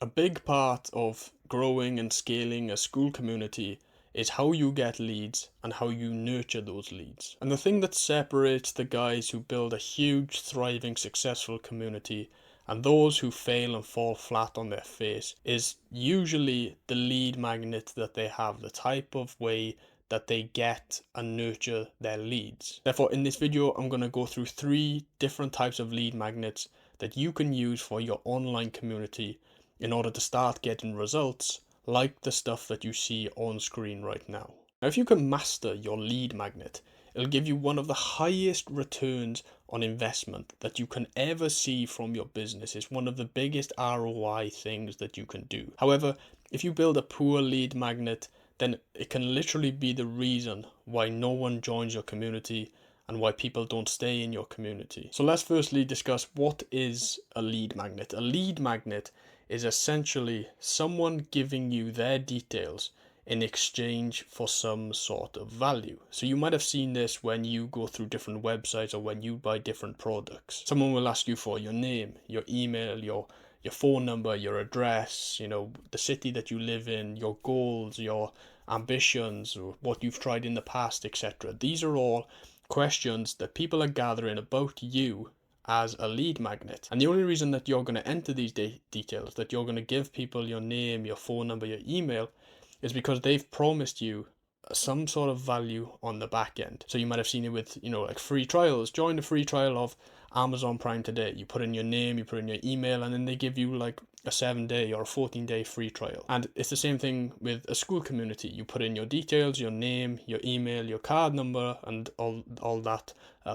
A big part of growing and scaling a school community is how you get leads and how you nurture those leads. And the thing that separates the guys who build a huge, thriving, successful community and those who fail and fall flat on their face is usually the lead magnet that they have, the type of way that they get and nurture their leads. Therefore, in this video, I'm going to go through 3 different types of lead magnets that you can use for your online community in order to start getting results like the stuff that you see on screen right now. Now, if you can master your lead magnet, it'll give you one of the highest returns on investment that you can ever see from your business. It's one of the biggest ROI things that you can do. However, if you build a poor lead magnet, then it can literally be the reason why no one joins your community and why people don't stay in your community. So let's firstly discuss what is a lead magnet. A lead magnet is essentially someone giving you their details in exchange for some sort of value. So you might have seen this when you go through different websites or when you buy different products. Someone will ask you for your name, your email, your phone number, your address, the city that you live in, your goals, your ambitions, what you've tried in the past, etc. These are all questions that people are gathering about you as a lead magnet. And the only reason that you're going to enter these details, that you're going to give people your name, your phone number, your email, is because they've promised you some sort of value on the back end. So you might have seen it with, like free trials. Join the free trial of Amazon Prime today. You put in your name, you put in your email, and then they give you like a 7-day or a 14-day free trial. And it's the same thing with a school community. You put in your details, your name, your email, your card number, and all that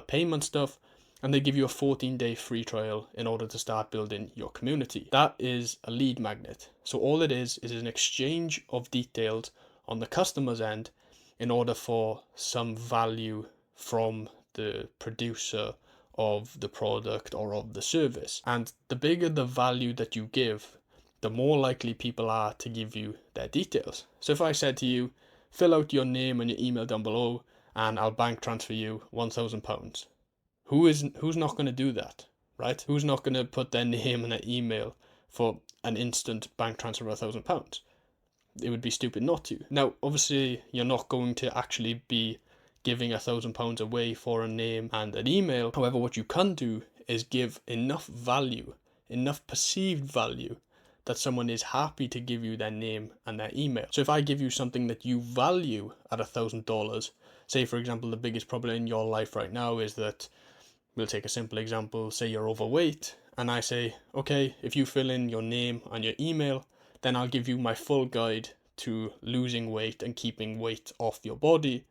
payment stuff, and they give you a 14-day free trial in order to start building your community. That is a lead magnet. So all it is an exchange of details on the customer's end in order for some value from the producer of the product or of the service. And the bigger the value that you give, the more likely people are to give you their details. So if I said to you, fill out your name and your email down below and I'll bank transfer you £1,000. Who's not going to do that, right? Who's not going to put their name and their email for an instant bank transfer of £1,000? It would be stupid not to. Now, obviously, you're not going to actually be giving £1,000 away for a name and an email. However, what you can do is give enough value, enough perceived value, that someone is happy to give you their name and their email. So if I give you something that you value at $1,000, say for example, the biggest problem in your life right now is that, we'll take a simple example, say you're overweight, and I say, okay, if you fill in your name and your email, then I'll give you my full guide to losing weight and keeping weight off your body.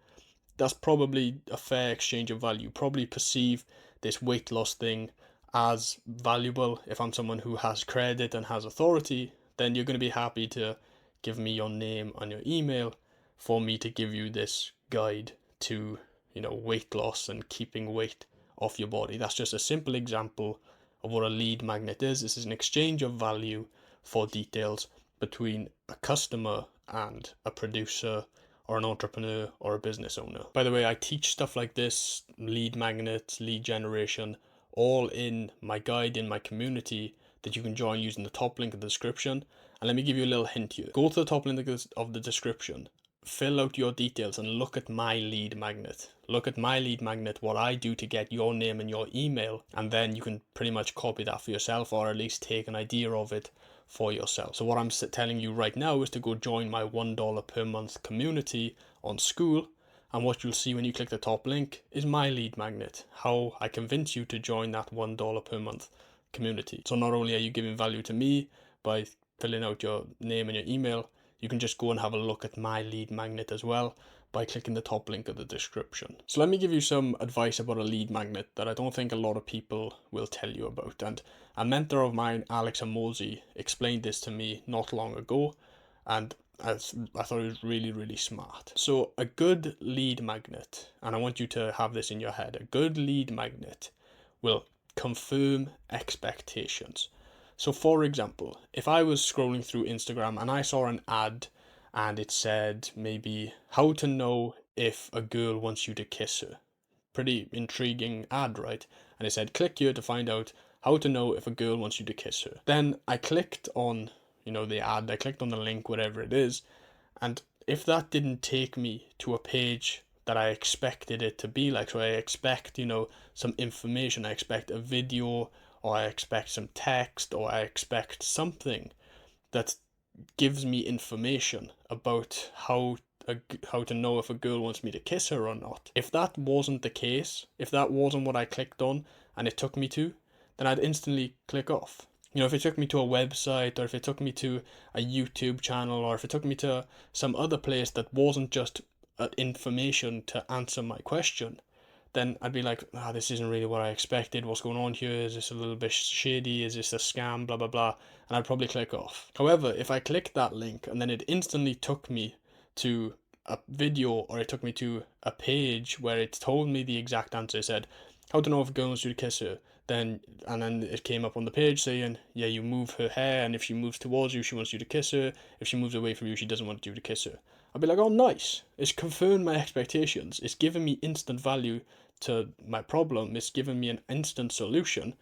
That's probably a fair exchange of value. Probably perceive this weight loss thing as valuable. If I'm someone who has credit and has authority, then you're going to be happy to give me your name and your email for me to give you this guide to, weight loss and keeping weight off your body. That's just a simple example of what a lead magnet is. This is an exchange of value for details between a customer and a producer or an entrepreneur or a business owner. By the way, I teach stuff like this, lead magnets, lead generation, all in my guide in my community that you can join using the top link in the description. And let me give you a little hint here. Go to the top link of the description, fill out your details and look at my lead magnet. Look at my lead magnet, what I do to get your name and your email, and then you can pretty much copy that for yourself, or at least take an idea of it for yourself. So what I'm telling you right now is to go join my $1 per month community on Skool, and what you'll see when you click the top link is my lead magnet, how I convince you to join that $1 per month community. So not only are you giving value to me by filling out your name and your email, you can just go and have a look at my lead magnet as well by clicking the top link of the description. So let me give you some advice about a lead magnet that I don't think a lot of people will tell you about. And a mentor of mine, Alex Amosi, explained this to me not long ago, and I thought it was really, really smart. So a good lead magnet, and I want you to have this in your head, a good lead magnet will confirm expectations. So for example, if I was scrolling through Instagram and I saw an ad and it said maybe how to know if a girl wants you to kiss her. Pretty intriguing ad, right? And it said click here to find out how to know if a girl wants you to kiss her. Then I clicked on, the ad, I clicked on the link, whatever it is, and if that didn't take me to a page that I expected it to be like, so I expect, some information, I expect a video, or I expect some text, or I expect something that gives me information about how to know if a girl wants me to kiss her or not. If that wasn't the case, if that wasn't what I clicked on and it took me to, then I'd instantly click off. If it took me to a website, or if it took me to a YouTube channel, or if it took me to some other place that wasn't just information to answer my question, then I'd be like, this isn't really what I expected. What's going on here? Is this a little bit shady? Is this a scam? Blah, blah, blah. And I'd probably click off. However, if I clicked that link and then it instantly took me to a video, or it took me to a page where it told me the exact answer, it said, how to know if a girl wants you to kiss her. And then it came up on the page saying, yeah, you move her hair, and if she moves towards you, she wants you to kiss her. If she moves away from you, she doesn't want you to kiss her. I'd be like, oh, nice. It's confirmed my expectations. It's given me instant value to my problem. It's given me an instant solution.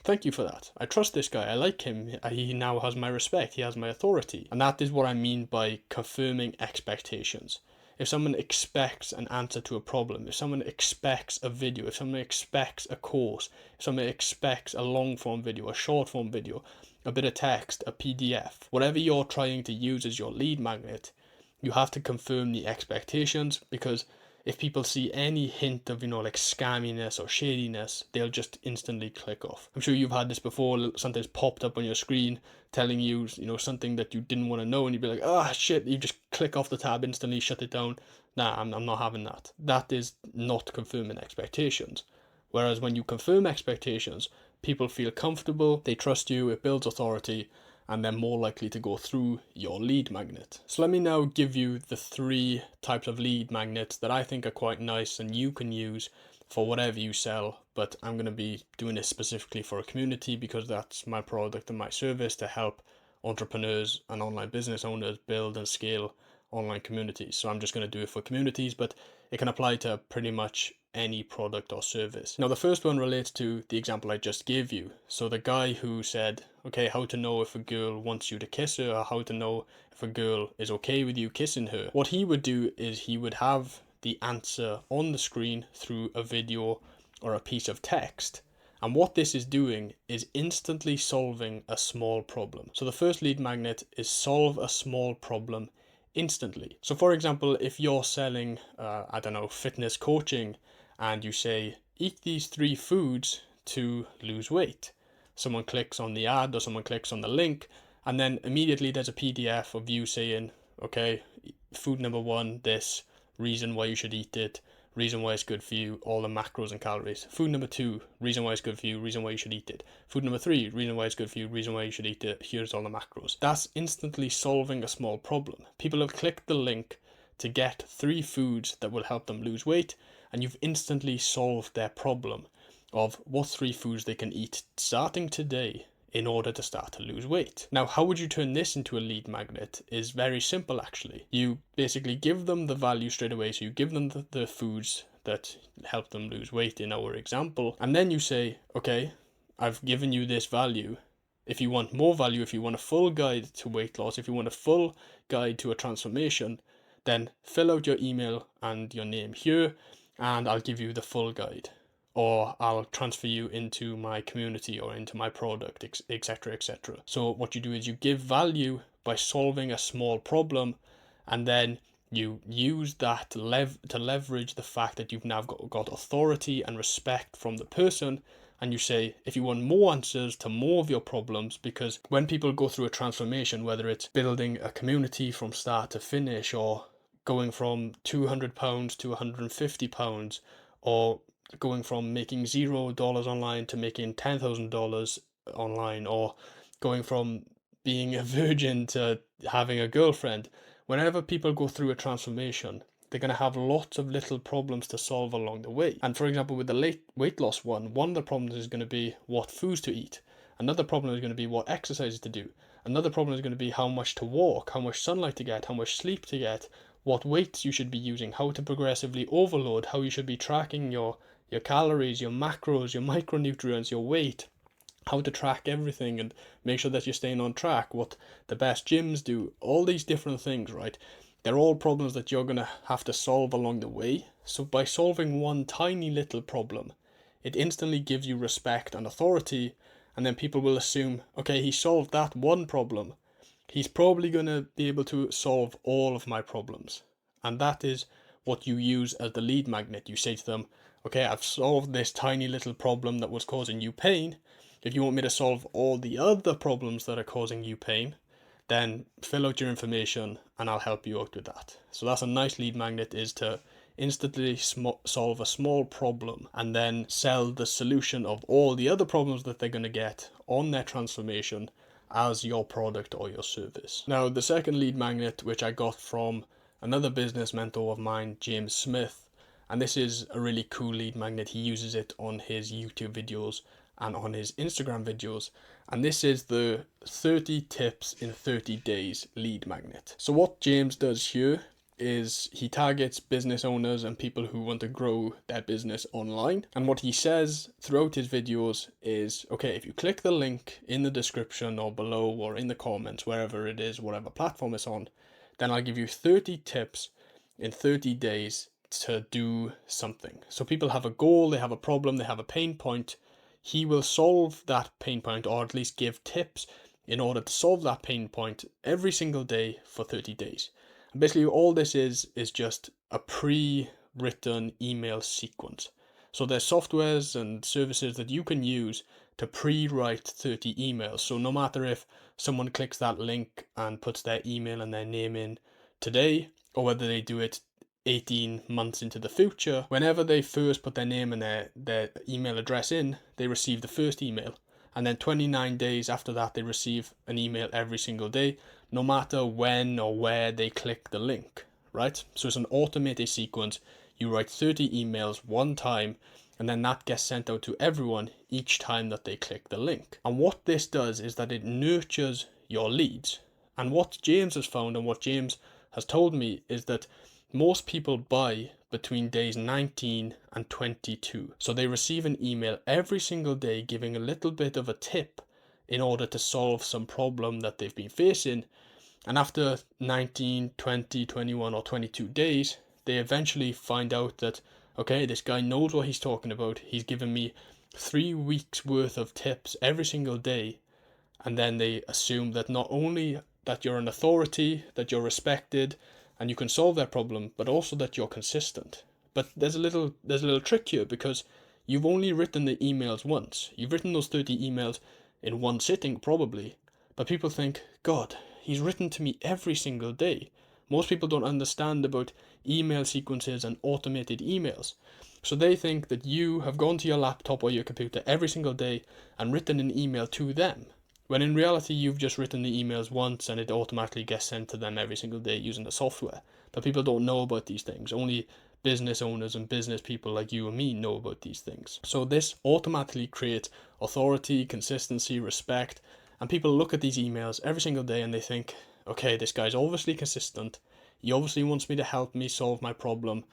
Thank you for that. I trust this guy. I like him. He now has my respect. He has my authority. And that is what I mean by confirming expectations. If someone expects an answer to a problem, if someone expects a video, if someone expects a course, if someone expects a long form video, a short form video, a bit of text, a PDF, whatever you're trying to use as your lead magnet, you have to confirm the expectations, because if people see any hint of, like scamminess or shadiness, they'll just instantly click off. I'm sure you've had this before. Something's popped up on your screen telling you, something that you didn't want to know, and you'd be like, shit, you just click off the tab instantly, shut it down. Nah, I'm not having that. That is not confirming expectations. Whereas when you confirm expectations, people feel comfortable, they trust you, it builds authority, and they're more likely to go through your lead magnet. So let me now give you the 3 types of lead magnets that I think are quite nice and you can use for whatever you sell, but I'm going to be doing this specifically for a community because that's my product and my service, to help entrepreneurs and online business owners build and scale online communities. So I'm just going to do it for communities, but it can apply to pretty much any product or service. Now the first one relates to the example I just gave you. So the guy who said, okay, how to know if a girl wants you to kiss her, or how to know if a girl is okay with you kissing her. What he would do is he would have the answer on the screen through a video or a piece of text. And what this is doing is instantly solving a small problem. So the first lead magnet is solve a small problem instantly. So for example, if you're selling, fitness coaching, and you say, eat these 3 foods to lose weight. Someone clicks on the ad, or someone clicks on the link, and then immediately there's a PDF of you saying, okay, food number 1, this, reason why you should eat it, reason why it's good for you, all the macros and calories. Food number 2, reason why it's good for you, reason why you should eat it. Food number 3, reason why it's good for you, reason why you should eat it, here's all the macros. That's instantly solving a small problem. People have clicked the link to get 3 foods that will help them lose weight, and you've instantly solved their problem of what 3 foods they can eat starting today in order to start to lose weight. Now, how would you turn this into a lead magnet is very simple actually. You basically give them the value straight away, so you give them the foods that help them lose weight in our example, and then you say, okay, I've given you this value. If you want more value, if you want a full guide to weight loss, if you want a full guide to a transformation, then fill out your email and your name here, and I'll give you the full guide, or I'll transfer you into my community or into my product, etc, etc. So what you do is you give value by solving a small problem, and then you use that to leverage the fact that you've now got authority and respect from the person, and you say, if you want more answers to more of your problems, because when people go through a transformation, whether it's building a community from start to finish, or going from £200 to £150, or going from making $0 online to making $10,000 online, or going from being a virgin to having a girlfriend. Whenever people go through a transformation, they're going to have lots of little problems to solve along the way. And for example, with the weight loss one of the problems is going to be what foods to eat. Another problem is going to be what exercises to do. Another problem is going to be how much to walk, how much sunlight to get, how much sleep to get, what weights you should be using, how to progressively overload, how you should be tracking your calories, your macros, your micronutrients, your weight, how to track everything and make sure that you're staying on track, what the best gyms do, all these different things, right? They're all problems that you're going to have to solve along the way. So by solving one tiny little problem, it instantly gives you respect and authority, and then people will assume, okay, he solved that one problem. He's probably going to be able to solve all of my problems. And that is what you use as the lead magnet. You say to them, okay, I've solved this tiny little problem that was causing you pain. If you want me to solve all the other problems that are causing you pain, then fill out your information and I'll help you out with that. So that's a nice lead magnet, is to instantly solve a small problem and then sell the solution of all the other problems that they're going to get on their transformation as your product or your service. Now, the second lead magnet, which I got from another business mentor of mine, James Smith, and this is a really cool lead magnet. He uses it on his YouTube videos and on his Instagram videos. And this is the 30 tips in 30 days lead magnet. So what James does here is he targets business owners and people who want to grow their business online. And what he says throughout his videos is, okay, if you click the link in the description or below or in the comments, wherever it is, whatever platform it's on, then I'll give you 30 tips in 30 days to do something. So people have a goal, they have a problem, they have a pain point. He will solve that pain point, or at least give tips in order to solve that pain point every single day for 30 days. And basically all this is just a pre-written email sequence. So there's softwares and services that you can use to pre-write 30 emails. So no matter if someone clicks that link and puts their email and their name in today, or whether they do it 18 months into the future, whenever they first put their name and their email address in, they receive the first email. And then 29 days after that, they receive an email every single day, no matter when or where they click the link, right? So it's an automated sequence. You write 30 emails one time, and then that gets sent out to everyone each time that they click the link. And what this does is that it nurtures your leads. And what James has found and what James has told me is that most people buy between days 19 and 22. So they receive an email every single day giving a little bit of a tip in order to solve some problem that they've been facing. And after 19, 20, 21 or 22 days, they eventually find out that, okay, this guy knows what he's talking about. He's given me 3 weeks worth of tips every single day. And then they assume that not only that you're an authority, that you're respected, and you can solve that problem, but also that you're consistent. But there's a little trick here, because you've only written the emails once. You've written those 30 emails in one sitting probably, but people think, God, he's written to me every single day. Most people don't understand about email sequences and automated emails. So they think that you have gone to your laptop or your computer every single day and written an email to them, when in reality you've just written the emails once and it automatically gets sent to them every single day using the software. But people don't know about these things. Only business owners and business people like you and me know about these things. So this automatically creates authority, consistency, respect, and people look at these emails every single day and they think, okay, this guy's obviously consistent. He obviously wants me to help me solve my problem.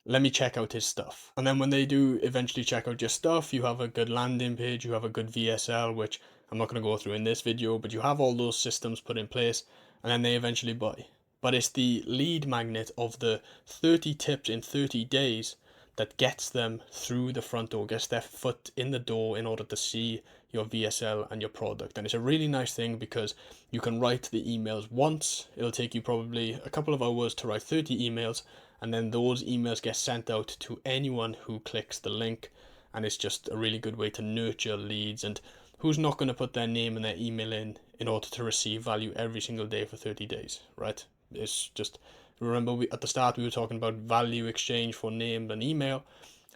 Let me check out his stuff. And then when they do eventually check out your stuff, you have a good landing page, you have a good VSL, which I'm not going to go through in this video, but you have all those systems put in place, and then they eventually buy. But it's the lead magnet of the 30 tips in 30 days that gets them through the front door, gets their foot in the door in order to see your VSL and your product. And it's a really nice thing because you can write the emails once. It'll take you probably a couple of hours to write 30 emails, and then those emails get sent out to anyone who clicks the link. And it's just a really good way to nurture leads. And who's not going to put their name and their email in order to receive value every single day for 30 days, right? It's just, remember at the start we were talking about value exchange for name and email.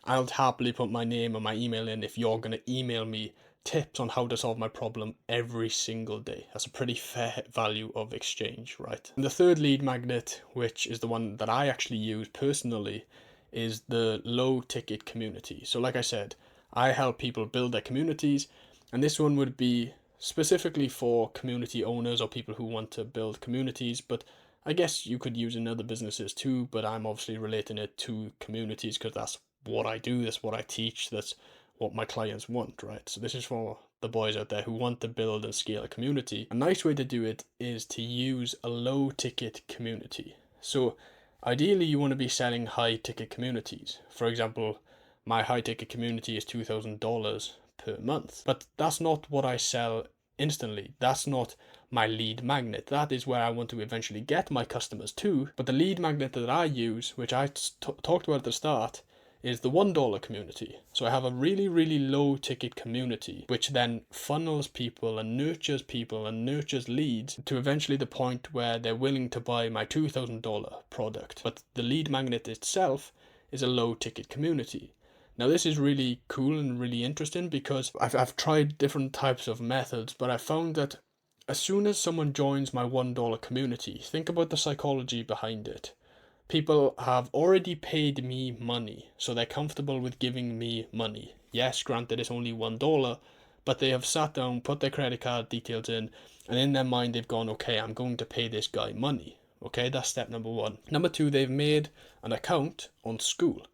I'll happily put my name and my email in if you're going to email me tips on how to solve my problem every single day. That's a pretty fair value of exchange, right? And the third lead magnet, which is the one that I actually use personally, is the low ticket community. So like I said, I help people build their communities, and this one would be specifically for community owners or people who want to build communities, but I guess you could use in other businesses too, but I'm obviously relating it to communities because that's what I do, that's what I teach, that's what my clients want, right? So this is for the boys out there who want to build and scale a community, a nice way to do it is to use a low ticket community. So ideally you want to be selling high ticket communities. For example, my high ticket community is $2,000 per month, but that's not what I sell instantly. That's not my lead magnet. That is where I want to eventually get my customers to. But the lead magnet that I use, which I talked about at the start, is the $1 community. So I have a really, really low ticket community, which then funnels people and nurtures leads to eventually the point where they're willing to buy my $2,000 product. But the lead magnet itself is a low ticket community. Now this is really cool and really interesting because I've tried different types of methods, but I found that as soon as someone joins my $1 community, think about the psychology behind it. People have already paid me money, so they're comfortable with giving me money. Yes, granted it's only $1, but they have sat down, put their credit card details in, and in their mind they've gone, okay, I'm going to pay this guy money. Okay, that's step number one. Number two, they've made an account on Skool,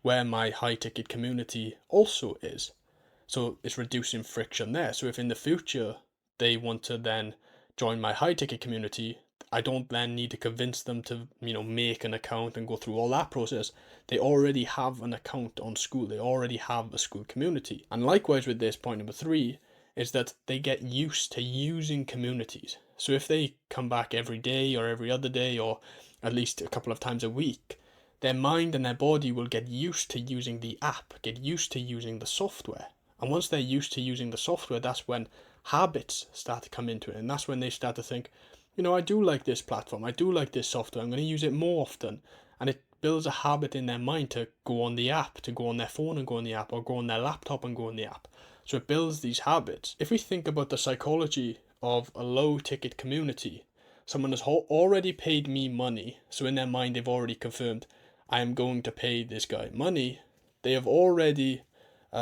where my high ticket community also is. So it's reducing friction there. So if in the future they want to then join my high ticket community, I don't then need to convince them to, make an account and go through all that process. They already have an account on Skool. They already have a Skool community. And likewise with this, point number three is that they get used to using communities. So if they come back every day or every other day or at least a couple of times a week, their mind and their body will get used to using the app, get used to using the software. And once they're used to using the software, that's when habits start to come into it. And that's when they start to think, I do like this platform, I do like this software, I'm going to use it more often. And it builds a habit in their mind to go on the app, to go on their phone and go on the app, or go on their laptop and go on the app. So it builds these habits. If we think about the psychology of a low ticket community, someone has already paid me money, so in their mind they've already confirmed, I am going to pay this guy money. They have already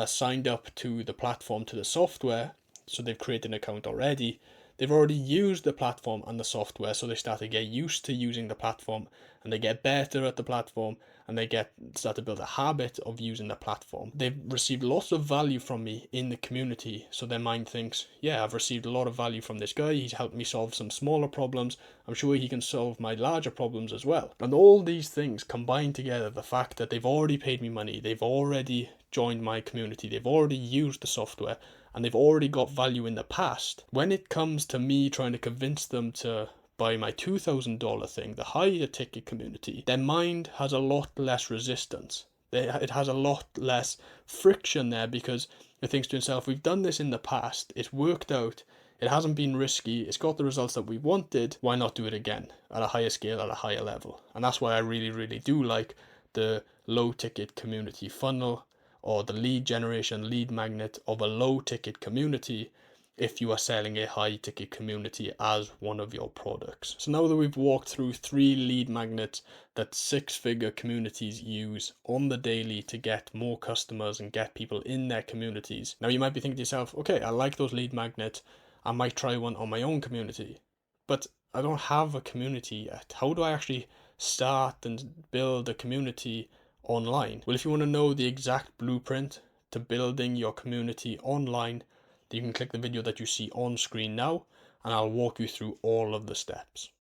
signed up to the platform, to the software, so they've created an account already. They've already used the platform and the software, so they start to get used to using the platform, and they get better at the platform, and they start to build a habit of using the platform. They've received lots of value from me in the community, so their mind thinks, yeah, I've received a lot of value from this guy, he's helped me solve some smaller problems, I'm sure he can solve my larger problems as well. And all these things combine together, the fact that they've already paid me money, they've already joined my community, they've already used the software, and they've already got value in the past. When it comes to me trying to convince them to buy my $2,000 thing, the higher ticket community, their mind has a lot less resistance. It has a lot less friction there because it thinks to itself, we've done this in the past, it's worked out, it hasn't been risky, it's got the results that we wanted, why not do it again at a higher scale, at a higher level? And that's why I really, really do like the low ticket community funnel, or the lead generation, lead magnet of a low ticket community if you are selling a high ticket community as one of your products. So now that we've walked through 3 lead magnets that 6-figure communities use on the daily to get more customers and get people in their communities, now you might be thinking to yourself, okay, I like those lead magnets, I might try one on my own community, but I don't have a community yet. How do I actually start and build a community online? Well, if you want to know the exact blueprint to building your community online, then you can click the video that you see on screen now, and I'll walk you through all of the steps.